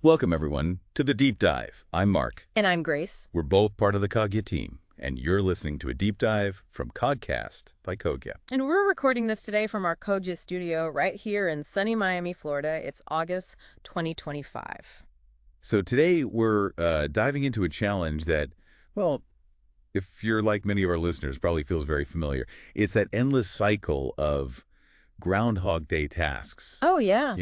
Welcome, everyone, to The Deep Dive. I'm Mark. And I'm Grace. We're both part of the CogCast team, and you're listening to a deep dive from CogCast by CogCast. And we're recording this today from our CogCast studio right here in sunny Miami, Florida. It's August 2025. So today we're diving into a challenge that, well, if you're like many of our listeners, probably feels very familiar. It's that endless cycle of Groundhog Day tasks. Oh, yeah.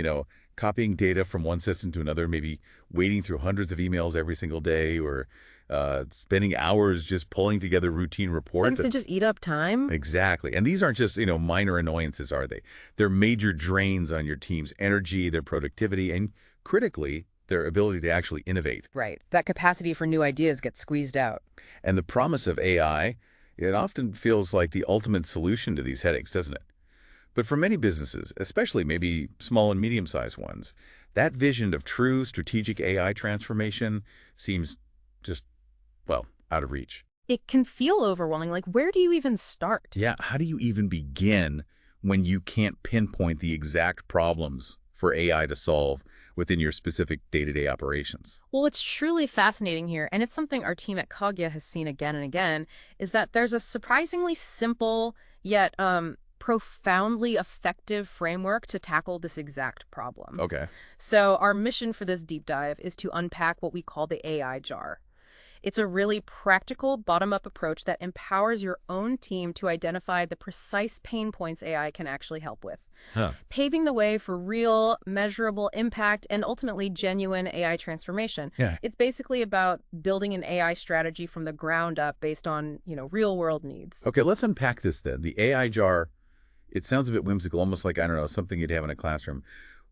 Copying data from one system to another, maybe wading through hundreds of emails every single day, or spending hours just pulling together routine reports. Things that just eat up time. Exactly. And these aren't just, minor annoyances, are they? They're major drains on your team's energy, their productivity, and critically, their ability to actually innovate. Right. That capacity for new ideas gets squeezed out. And the promise of AI, it often feels like the ultimate solution to these headaches, doesn't it? But for many businesses, especially maybe small and medium-sized ones, that vision of true strategic AI transformation seems just, well, out of reach. It can feel overwhelming. Like, where do you even start? Yeah, how do you even begin when you can't pinpoint the exact problems for AI to solve within your specific day-to-day operations? Well, it's truly fascinating here, and it's something our team at CogCast has seen again and again, is that there's a surprisingly simple yet profoundly effective framework to tackle this exact problem. Okay. So our mission for this deep dive is to unpack what we call the AI jar. It's a really practical, bottom-up approach that empowers your own team to identify the precise pain points AI can actually help with, paving the way for real, measurable impact and ultimately genuine AI transformation. Yeah. It's basically about building an AI strategy from the ground up based on, real-world needs. Okay, let's unpack this then. The AI jar, it sounds a bit whimsical, almost like, I don't know, something you'd have in a classroom.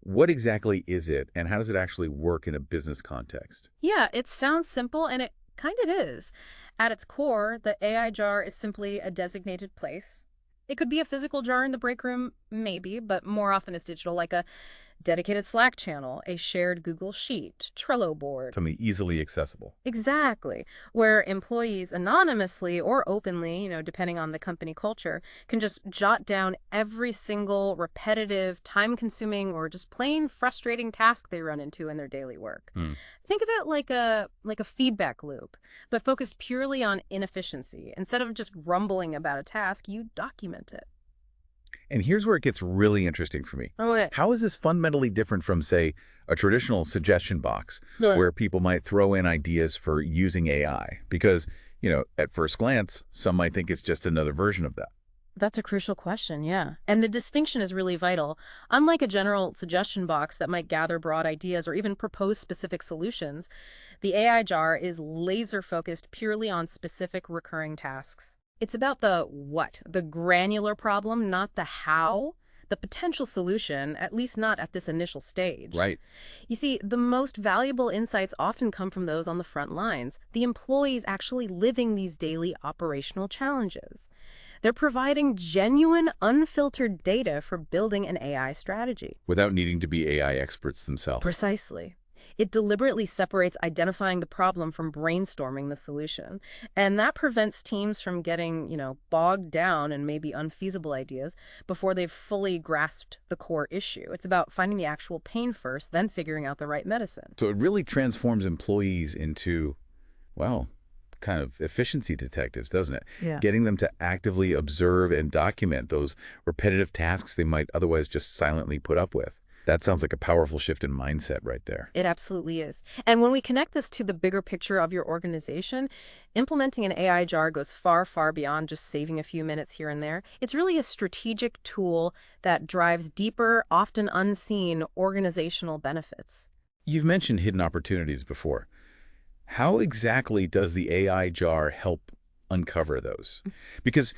What exactly is it, and how does it actually work in a business context? Yeah, it sounds simple, and it kind of is. At its core, the AI jar is simply a designated place. It could be a physical jar in the break room, maybe, but more often it's digital, like a dedicated Slack channel, a shared Google Sheet, Trello board. Something easily accessible. Exactly, where employees anonymously or openly, depending on the company culture, can just jot down every single repetitive, time-consuming, or just plain frustrating task they run into in their daily work. Think of it like a feedback loop, but focused purely on inefficiency. Instead of just rumbling about a task, you document it. And here's where it gets really interesting for me. Okay. How is this fundamentally different from, say, a traditional suggestion box where people might throw in ideas for using AI? Because, at first glance, some might think it's just another version of that. That's a crucial question, yeah. And the distinction is really vital. Unlike a general suggestion box that might gather broad ideas or even propose specific solutions, the AI jar is laser-focused purely on specific recurring tasks. It's about the what, the granular problem, not the how, the potential solution, at least not at this initial stage. Right. You see, the most valuable insights often come from those on the front lines, the employees actually living these daily operational challenges. They're providing genuine, unfiltered data for building an AI strategy. Without needing to be AI experts themselves. Precisely. It deliberately separates identifying the problem from brainstorming the solution. And that prevents teams from getting, bogged down in maybe unfeasible ideas before they've fully grasped the core issue. It's about finding the actual pain first, then figuring out the right medicine. So it really transforms employees into, well, kind of efficiency detectives, doesn't it? Yeah. Getting them to actively observe and document those repetitive tasks they might otherwise just silently put up with. That sounds like a powerful shift in mindset right there. It absolutely is. And when we connect this to the bigger picture of your organization, implementing an AI jar goes far, far beyond just saving a few minutes here and there. It's really a strategic tool that drives deeper, often unseen organizational benefits. You've mentioned hidden opportunities before. How exactly does the AI jar help uncover those? Because,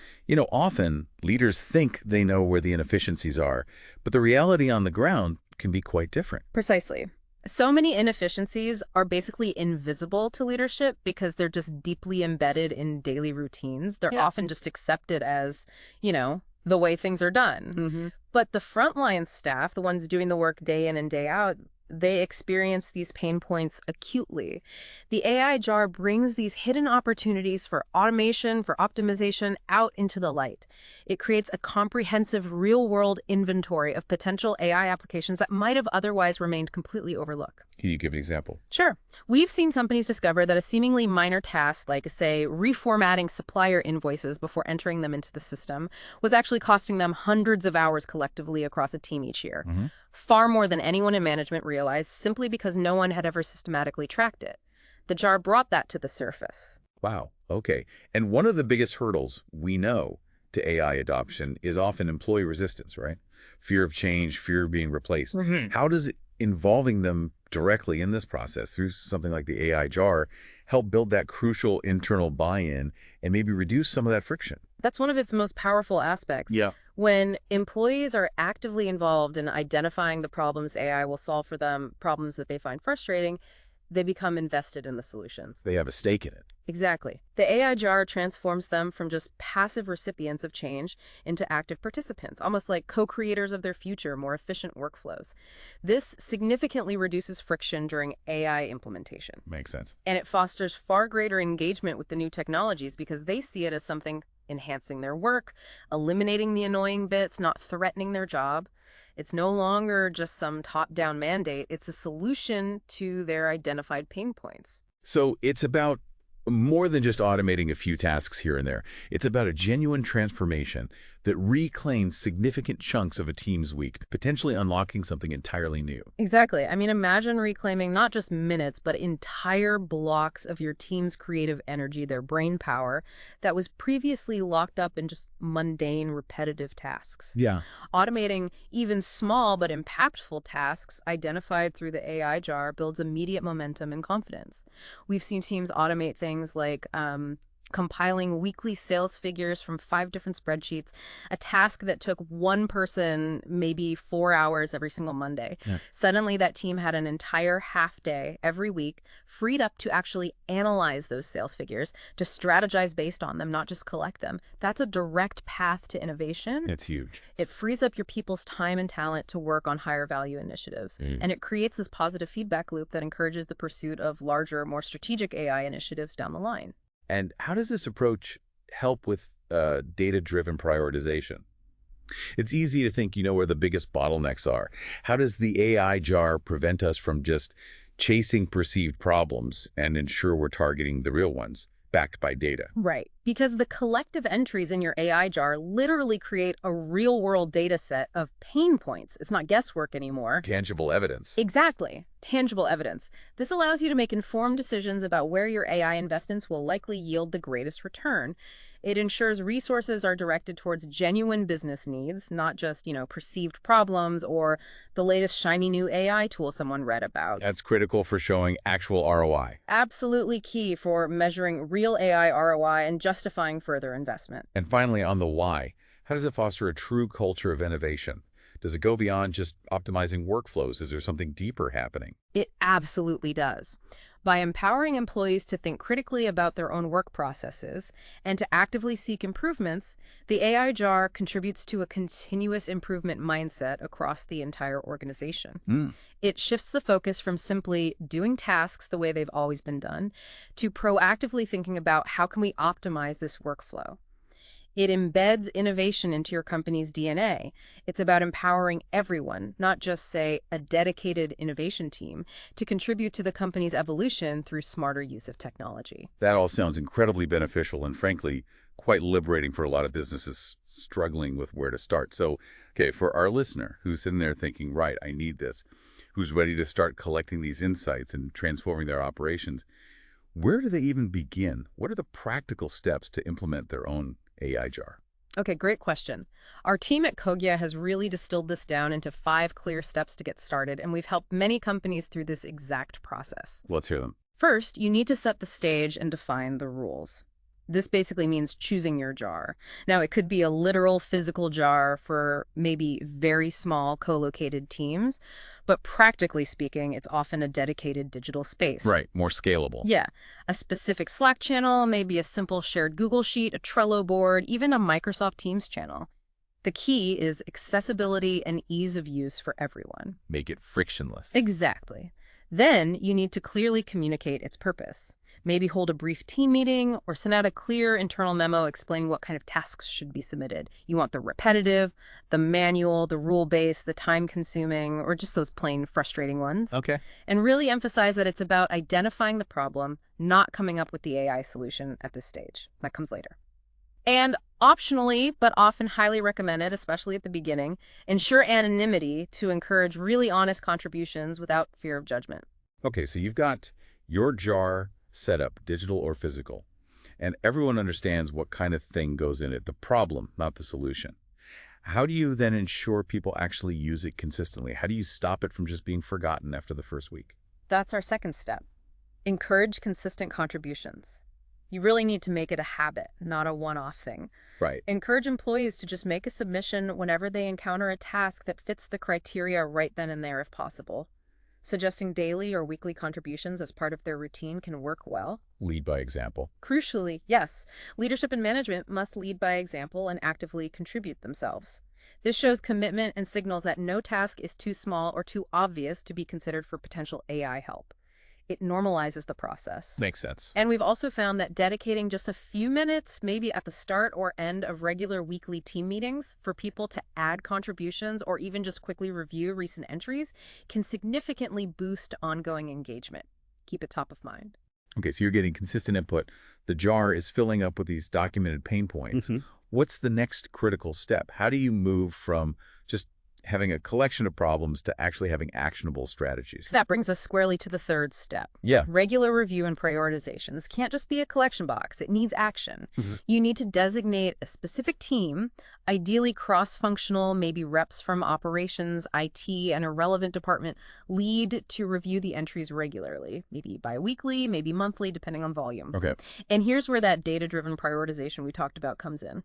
often leaders think they know where the inefficiencies are, but the reality on the ground can be quite different. Precisely. So many inefficiencies are basically invisible to leadership because they're just deeply embedded in daily routines. They're often just accepted as, the way things are done. But the frontline staff, the ones doing the work day in and day out, They experience these pain points acutely. The AI jar brings these hidden opportunities for automation, for optimization out into the light. It creates a comprehensive real-world inventory of potential AI applications that might have otherwise remained completely overlooked. Can you give an example? Sure. We've seen companies discover that a seemingly minor task, like, say, reformatting supplier invoices before entering them into the system, was actually costing them hundreds of hours collectively across a team each year. Far more than anyone in management realized, simply because no one had ever systematically tracked it. The jar brought that to the surface. Wow. Okay. And one of the biggest hurdles we know to AI adoption is often employee resistance, right? Fear of change, fear of being replaced. How does involving them directly in this process through something like the AI jar help build that crucial internal buy-in and maybe reduce some of that friction? That's one of its most powerful aspects. Yeah. When employees are actively involved in identifying the problems AI will solve for them, problems that they find frustrating, they become invested in the solutions. They have a stake in it. Exactly. The AI jar transforms them from just passive recipients of change into active participants, almost like co-creators of their future, more efficient workflows. This significantly reduces friction during AI implementation. Makes sense. And it fosters far greater engagement with the new technologies because they see it as something enhancing their work, eliminating the annoying bits, not threatening their job. It's no longer just some top-down mandate. It's a solution to their identified pain points. So it's about more than just automating a few tasks here and there. It's about a genuine transformation that reclaims significant chunks of a team's week, potentially unlocking something entirely new. Exactly. I mean, imagine reclaiming not just minutes, but entire blocks of your team's creative energy, their brain power, that was previously locked up in just mundane, repetitive tasks. Yeah. Automating even small but impactful tasks identified through the AI jar builds immediate momentum and confidence. We've seen teams automate things like compiling weekly sales figures from 5 different spreadsheets, a task that took one person maybe 4 hours every single Monday. Yeah. Suddenly, that team had an entire half day every week freed up to actually analyze those sales figures, to strategize based on them, not just collect them. That's a direct path to innovation. It's huge. It frees up your people's time and talent to work on higher value initiatives. And it creates this positive feedback loop that encourages the pursuit of larger, more strategic AI initiatives down the line. And how does this approach help with data-driven prioritization? It's easy to think you know where the biggest bottlenecks are. How does the AI jar prevent us from just chasing perceived problems and ensure we're targeting the real ones, backed by data? Right. Because the collective entries in your AI jar literally create a real-world data set of pain points. It's not guesswork anymore. Tangible evidence. Exactly. Tangible evidence. This allows you to make informed decisions about where your AI investments will likely yield the greatest return. It ensures resources are directed towards genuine business needs, not just, perceived problems or the latest shiny new AI tool someone read about. That's critical for showing actual ROI. Absolutely key for measuring real AI ROI and justifying further investment. And finally, on the why, how does it foster a true culture of innovation? Does it go beyond just optimizing workflows? Is there something deeper happening? It absolutely does. By empowering employees to think critically about their own work processes and to actively seek improvements, the AI jar contributes to a continuous improvement mindset across the entire organization. It shifts the focus from simply doing tasks the way they've always been done to proactively thinking about how can we optimize this workflow. It embeds innovation into your company's DNA. It's about empowering everyone, not just, say, a dedicated innovation team, to contribute to the company's evolution through smarter use of technology. That all sounds incredibly beneficial and, frankly, quite liberating for a lot of businesses struggling with where to start. So, okay, for our listener who's in there thinking, right, I need this, who's ready to start collecting these insights and transforming their operations, where do they even begin? What are the practical steps to implement their own AI jar? Okay, great question. Our team at CogCast has really distilled this down into 5 clear steps to get started, and we've helped many companies through this exact process. Let's hear them. First, you need to set the stage and define the rules. This basically means choosing your jar. Now, it could be a literal physical jar for maybe very small co-located teams, but practically speaking, it's often a dedicated digital space. Right, more scalable. Yeah, a specific Slack channel, maybe a simple shared Google Sheet, a Trello board, even a Microsoft Teams channel. The key is accessibility and ease of use for everyone. Make it frictionless. Exactly. Then you need to clearly communicate its purpose. Maybe hold a brief team meeting or send out a clear internal memo explaining what kind of tasks should be submitted. You want the repetitive, the manual, the rule-based, the time-consuming, or just those plain frustrating ones. Okay. And really emphasize that it's about identifying the problem, not coming up with the AI solution at this stage. That comes later. And optionally, but often highly recommended, especially at the beginning, ensure anonymity to encourage really honest contributions without fear of judgment. Okay, so you've got your jar set up, digital or physical, and everyone understands what kind of thing goes in it, the problem, not the solution. How do you then ensure people actually use it consistently? How do you stop it from just being forgotten after the first week? That's our second step. Encourage consistent contributions. You really need to make it a habit, not a one-off thing. Right. Encourage employees to just make a submission whenever they encounter a task that fits the criteria right then and there if possible. Suggesting daily or weekly contributions as part of their routine can work well. Lead by example. Crucially, yes, leadership and management must lead by example and actively contribute themselves. This shows commitment and signals that no task is too small or too obvious to be considered for potential AI help. It normalizes the process. Makes sense. And we've also found that dedicating just a few minutes, maybe at the start or end of regular weekly team meetings, for people to add contributions or even just quickly review recent entries can significantly boost ongoing engagement. Keep it top of mind. Okay, so you're getting consistent input. The jar is filling up with these documented pain points. What's the next critical step? How do you move from just having a collection of problems to actually having actionable strategies? So that brings us squarely to the third step. Yeah. Regular review and prioritization. This can't just be a collection box. It needs action. You need to designate a specific team, ideally cross-functional, maybe reps from operations, IT, and a relevant department, lead to review the entries regularly, maybe bi-weekly, maybe monthly, depending on volume. Okay. And here's where that data-driven prioritization we talked about comes in.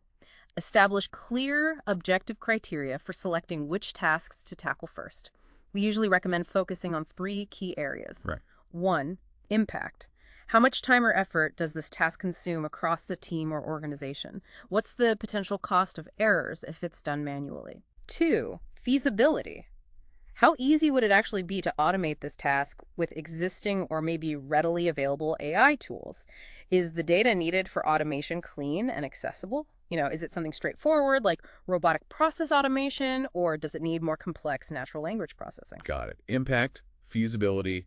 Establish clear, objective criteria for selecting which tasks to tackle first. We usually recommend focusing on 3 key areas. Right. 1, impact. How much time or effort does this task consume across the team or organization? What's the potential cost of errors if it's done manually? 2, feasibility. How easy would it actually be to automate this task with existing or maybe readily available AI tools? Is the data needed for automation clean and accessible? Is it something straightforward like robotic process automation, or does it need more complex natural language processing? Got it. Impact, feasibility,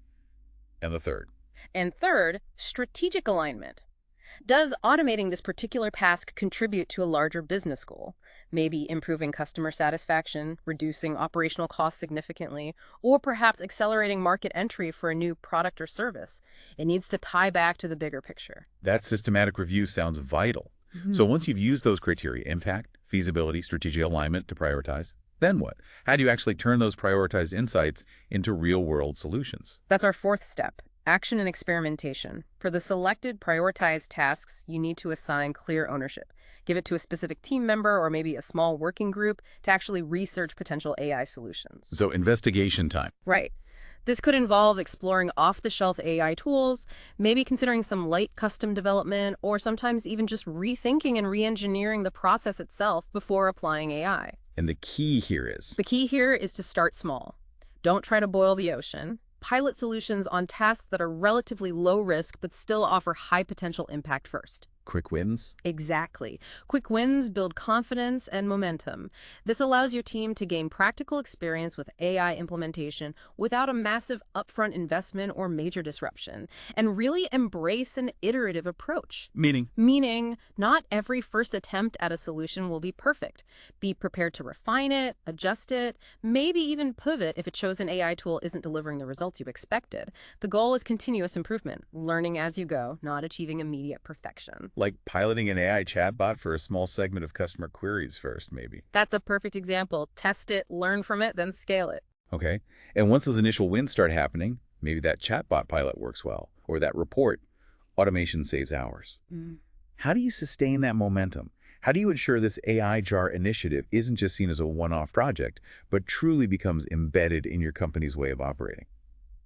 and the third. And third, strategic alignment. Does automating this particular task contribute to a larger business goal? Maybe improving customer satisfaction, reducing operational costs significantly, or perhaps accelerating market entry for a new product or service. It needs to tie back to the bigger picture. That systematic review sounds vital. So once you've used those criteria, impact, feasibility, strategic alignment to prioritize, then what? How do you actually turn those prioritized insights into real-world solutions? That's our fourth step. Action and experimentation. For the selected prioritized tasks, you need to assign clear ownership. Give it to a specific team member or maybe a small working group to actually research potential AI solutions. So investigation time. Right. This could involve exploring off-the-shelf AI tools, maybe considering some light custom development, or sometimes even just rethinking and re-engineering the process itself before applying AI. And the key here is? The key here is to start small. Don't try to boil the ocean. Pilot solutions on tasks that are relatively low risk but still offer high potential impact first. Quick wins? Exactly. Quick wins build confidence and momentum. This allows your team to gain practical experience with AI implementation without a massive upfront investment or major disruption, and really embrace an iterative approach. Meaning, not every first attempt at a solution will be perfect. Be prepared to refine it, adjust it, maybe even pivot if a chosen AI tool isn't delivering the results you expected. The goal is continuous improvement, learning as you go, not achieving immediate perfection. Like piloting an AI chatbot for a small segment of customer queries first, maybe. That's a perfect example. Test it, learn from it, then scale it. Okay. And once those initial wins start happening, maybe that chatbot pilot works well, or that report, automation saves hours. How do you sustain that momentum? How do you ensure this AI jar initiative isn't just seen as a one-off project, but truly becomes embedded in your company's way of operating?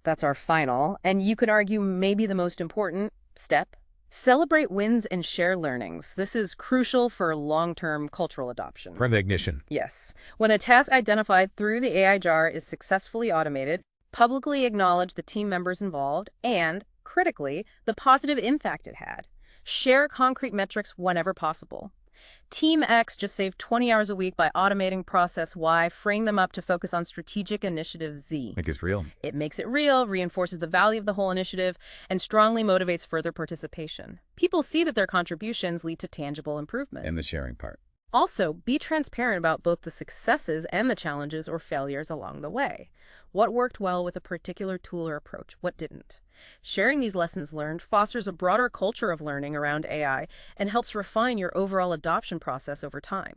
That's our final, and you could argue maybe the most important step: Celebrate wins and share learnings. This is crucial for long-term cultural adoption. Recognition. Yes. When a task identified through the AI jar is successfully automated, publicly acknowledge the team members involved and, critically, the positive impact it had. Share concrete metrics whenever possible. Team X just saved 20 hours a week by automating process Y, freeing them up to focus on strategic initiative Z. Make it real. It makes it real, reinforces the value of the whole initiative, and strongly motivates further participation. People see that their contributions lead to tangible improvement. And the sharing part. Also, be transparent about both the successes and the challenges or failures along the way. What worked well with a particular tool or approach? What didn't? Sharing these lessons learned fosters a broader culture of learning around AI and helps refine your overall adoption process over time.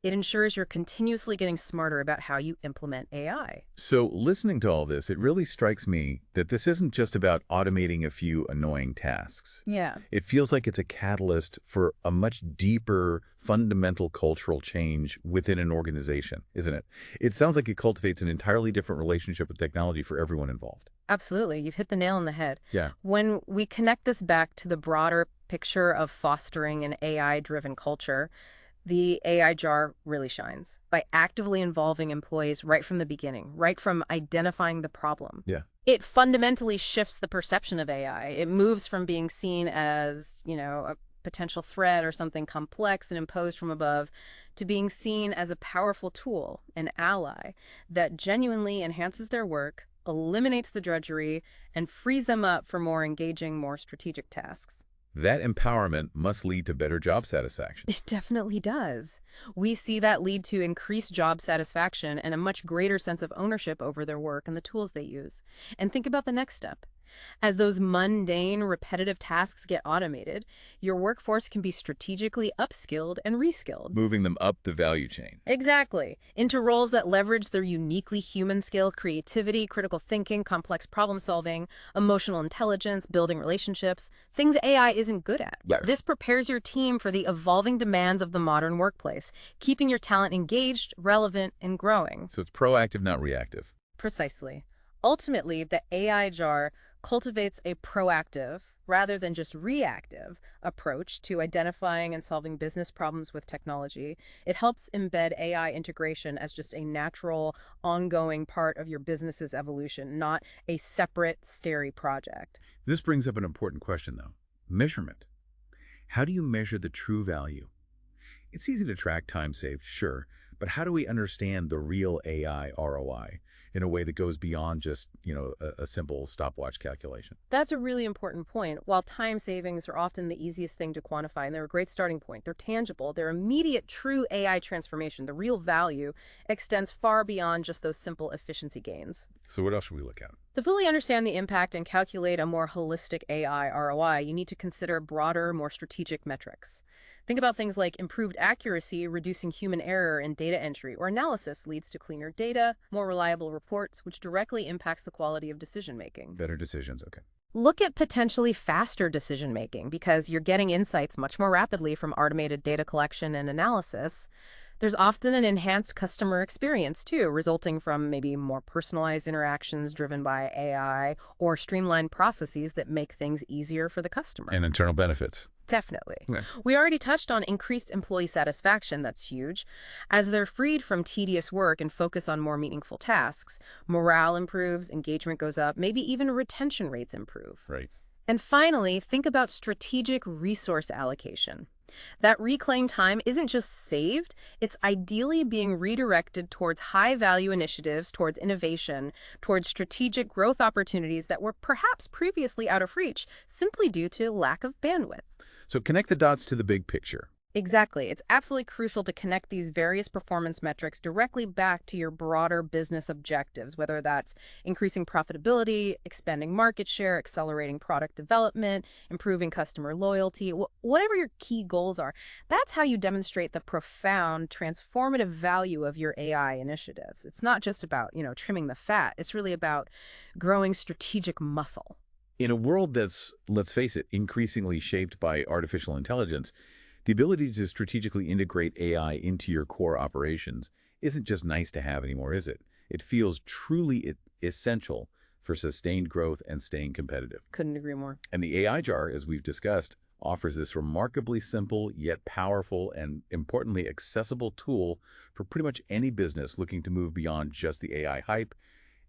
It ensures you're continuously getting smarter about how you implement AI. So listening to all this, it really strikes me that this isn't just about automating a few annoying tasks. Yeah. It feels like it's a catalyst for a much deeper, fundamental cultural change within an organization, isn't it? It sounds like it cultivates an entirely different relationship with technology for everyone involved. Absolutely. You've hit the nail on the head. Yeah. When we connect this back to the broader picture of fostering an AI-driven culture, the AI jar really shines by actively involving employees right from the beginning, right from identifying the problem. Yeah. It fundamentally shifts the perception of AI. It moves from being seen as, a potential threat or something complex and imposed from above to being seen as a powerful tool, an ally that genuinely enhances their work, eliminates the drudgery, and frees them up for more engaging, more strategic tasks. That empowerment must lead to better job satisfaction. It definitely does. We see that lead to increased job satisfaction and a much greater sense of ownership over their work and the tools they use. And think about the next step. As those mundane, repetitive tasks get automated, your workforce can be strategically upskilled and reskilled. Moving them up the value chain. Exactly. Into roles that leverage their uniquely human skills, creativity, critical thinking, complex problem solving, emotional intelligence, building relationships, things AI isn't good at. Yeah. This prepares your team for the evolving demands of the modern workplace, keeping your talent engaged, relevant, and growing. So it's proactive, not reactive. Precisely. Ultimately, the AI jar cultivates a proactive, rather than just reactive, approach to identifying and solving business problems with technology. It helps embed AI integration as just a natural, ongoing part of your business's evolution, not a separate, stary project. This brings up an important question, though. Measurement. How do you measure the true value? It's easy to track time saved, sure, but how do we understand the real AI ROI in a way that goes beyond just, a simple stopwatch calculation? That's a really important point. While time savings are often the easiest thing to quantify, and they're a great starting point, they're tangible, they're immediate, true AI transformation. The real value extends far beyond just those simple efficiency gains. So what else should we look at? To fully understand the impact and calculate a more holistic AI ROI, you need to consider broader, more strategic metrics. Think about things like improved accuracy, reducing human error in data entry or analysis leads to cleaner data, more reliable reports, which directly impacts the quality of decision-making. Better decisions, okay. Look at potentially faster decision-making because you're getting insights much more rapidly from automated data collection and analysis. There's often an enhanced customer experience, too, resulting from maybe more personalized interactions driven by AI or streamlined processes that make things easier for the customer. And internal benefits. Definitely. Yeah. We already touched on increased employee satisfaction. That's huge. As they're freed from tedious work and focus on more meaningful tasks, morale improves, engagement goes up, maybe even retention rates improve. Right. And finally, think about strategic resource allocation. That reclaimed time isn't just saved, it's ideally being redirected towards high-value initiatives, towards innovation, towards strategic growth opportunities that were perhaps previously out of reach simply due to lack of bandwidth. So connect the dots to the big picture. Exactly. It's absolutely crucial to connect these various performance metrics directly back to your broader business objectives, whether that's increasing profitability, expanding market share, accelerating product development, improving customer loyalty, whatever your key goals are. That's how you demonstrate the profound, transformative value of your AI initiatives. It's not just about, trimming the fat. It's really about growing strategic muscle. In a world that's, let's face it, increasingly shaped by artificial intelligence, the ability to strategically integrate AI into your core operations isn't just nice to have anymore, is it? It feels truly essential for sustained growth and staying competitive. Couldn't agree more. And the AI jar, as we've discussed, offers this remarkably simple yet powerful and, importantly, accessible tool for pretty much any business looking to move beyond just the AI hype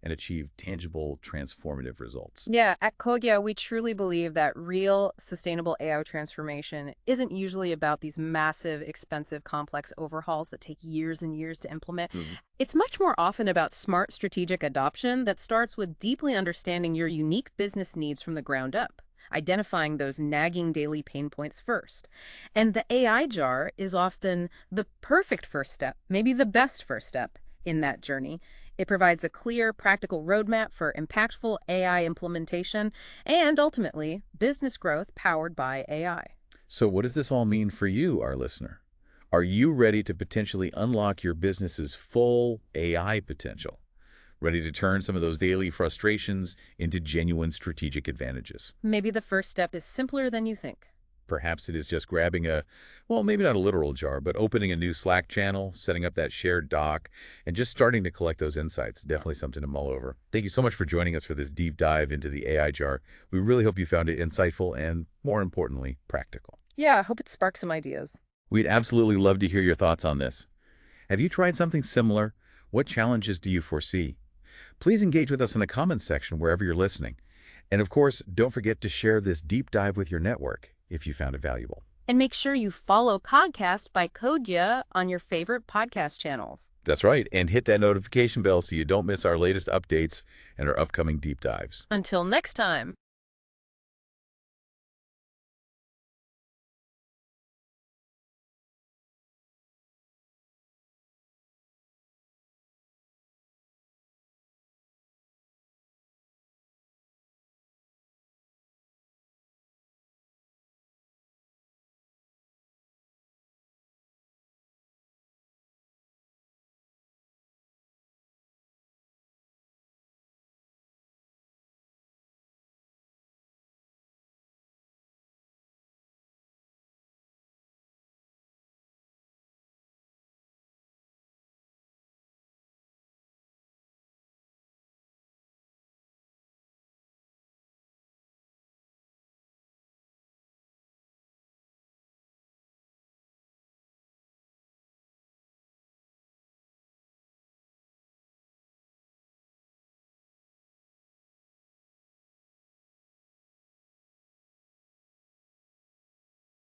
and achieve tangible, transformative results. Yeah, at Kogya, we truly believe that real sustainable AI transformation isn't usually about these massive, expensive, complex overhauls that take years and years to implement. Mhm. It's much more often about smart strategic adoption that starts with deeply understanding your unique business needs from the ground up, identifying those nagging daily pain points first. And the AI jar is often the perfect first step, maybe the best first step in that journey. It provides a clear, practical roadmap for impactful AI implementation and ultimately business growth powered by AI. So what does this all mean for you, our listener? Are you ready to potentially unlock your business's full AI potential? Ready to turn some of those daily frustrations into genuine strategic advantages? Maybe the first step is simpler than you think. Perhaps it is just grabbing a, well, maybe not a literal jar, but opening a new Slack channel, setting up that shared doc, and just starting to collect those insights. Definitely something to mull over. Thank you so much for joining us for this deep dive into the AI jar. We really hope you found it insightful and, more importantly, practical. Yeah, I hope it sparks some ideas. We'd absolutely love to hear your thoughts on this. Have you tried something similar? What challenges do you foresee? Please engage with us in the comments section wherever you're listening. And of course, don't forget to share this deep dive with your network if you found it valuable. And make sure you follow CogCast by Kodya on your favorite podcast channels. That's right, and hit that notification bell so you don't miss our latest updates and our upcoming deep dives. Until next time.